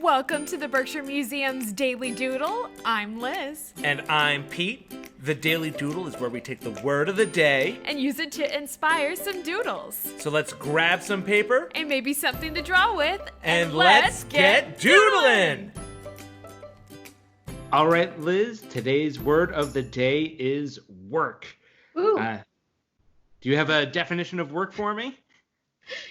Welcome to the Berkshire Museum's Daily Doodle. I'm Liz. And I'm Pete. The Daily Doodle is where we take the word of the day And use it to inspire some doodles. So let's grab some paper And maybe something to draw with. and let's get doodling! All right, Liz, today's word of the day is work. Ooh. Do you have a definition of work for me?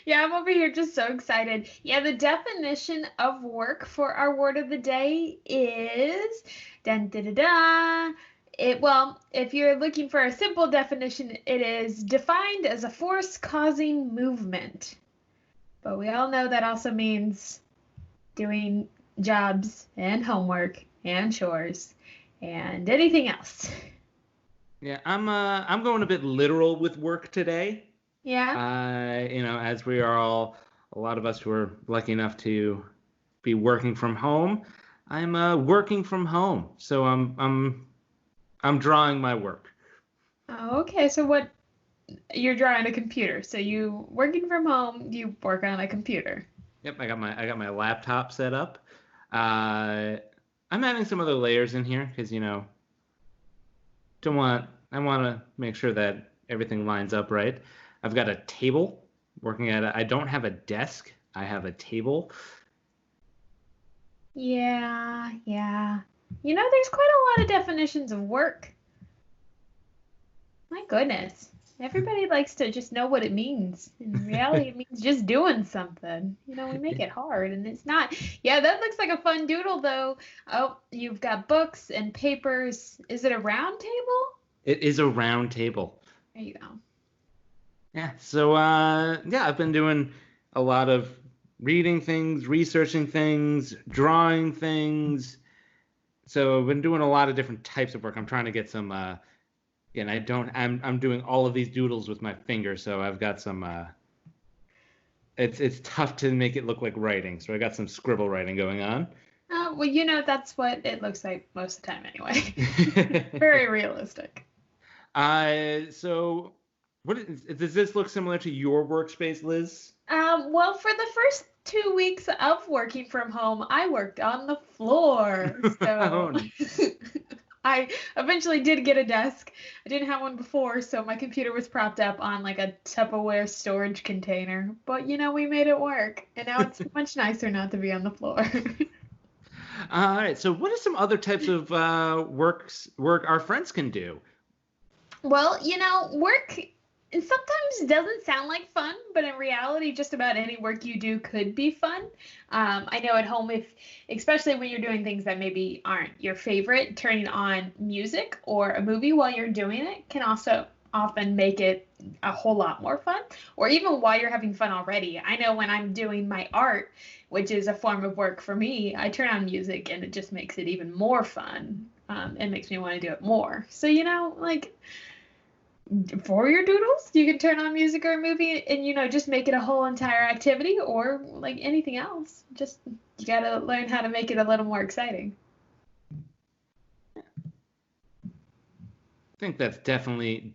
Yeah, I'm over here just so excited. Yeah, the definition of work for our word of the day is dun da da da. If you're looking for a simple definition, it is defined as a force causing movement. But we all know that also means doing jobs and homework and chores and anything else. Yeah, I'm going a bit literal with work today. Yeah. As we are all, a lot of us who are lucky enough to be working from home, I'm working from home. So I'm drawing my work. Oh, okay. So what? You're drawing a computer. So you working from home, you work on a computer. Yep, I got my laptop set up. I'm adding some other layers in here because I want to make sure that everything lines up right. I've got a table working at it. I don't have a desk. I have a table. Yeah. There's quite a lot of definitions of work. My goodness. Everybody likes to just know what it means. In reality, it means just doing something. We make it hard, and it's not. Yeah, that looks like a fun doodle, though. Oh, you've got books and papers. Is it a round table? It is a round table. There you go. Yeah, so I've been doing a lot of reading things, researching things, drawing things. So I've been doing a lot of different types of work. I'm trying to get some I'm doing all of these doodles with my fingers, so I've got some it's tough to make it look like writing. So I got some scribble writing going on. That's what it looks like most of the time anyway. Very realistic. So does this look similar to your workspace, Liz? Well, for the first 2 weeks of working from home, I worked on the floor. So I eventually did get a desk. I didn't have one before, so my computer was propped up on like a Tupperware storage container. But we made it work, and now it's much nicer not to be on the floor. All right. So what are some other types of work our friends can do? Well, work sometimes doesn't sound like fun, but in reality, just about any work you do could be fun. I know at home, especially when you're doing things that maybe aren't your favorite, turning on music or a movie while you're doing it can also often make it a whole lot more fun, or even while you're having fun already. I know when I'm doing my art, which is a form of work for me, I turn on music and it just makes it even more fun. It makes me want to do it more. So, for your doodles, you can turn on music or a movie and just make it a whole entire activity, or like anything else. Just you gotta learn how to make it a little more exciting. I think that's definitely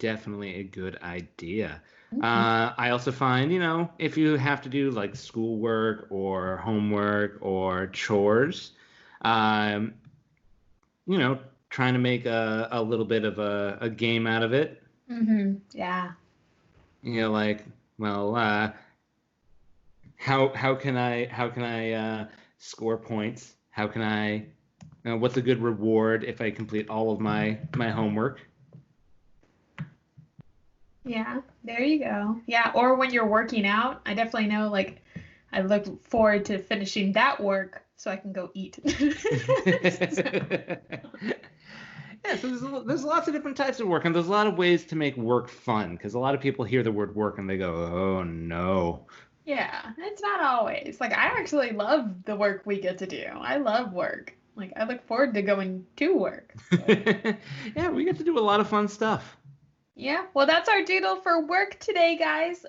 a good idea. Mm-hmm. I also find if you have to do like schoolwork or homework or chores, trying to make a little bit of a game out of it. Mm-hmm. Yeah. How can I score points? How can I? What's a good reward if I complete all of my homework? Yeah, there you go. Yeah, or when you're working out, I definitely know. Like, I look forward to finishing that work so I can go eat. Yeah, so there's lots of different types of work, and there's a lot of ways to make work fun, because a lot of people hear the word work and they go, oh, no. Yeah, it's not always. Like, I actually love the work we get to do. I love work. Like, I look forward to going to work. So. Yeah, we get to do a lot of fun stuff. Yeah, well, that's our doodle for work today, guys.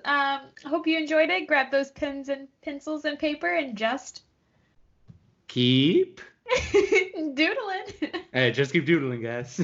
Hope you enjoyed it. Grab those pens and pencils and paper and just... keep... doodling. Hey, just keep doodling, guys.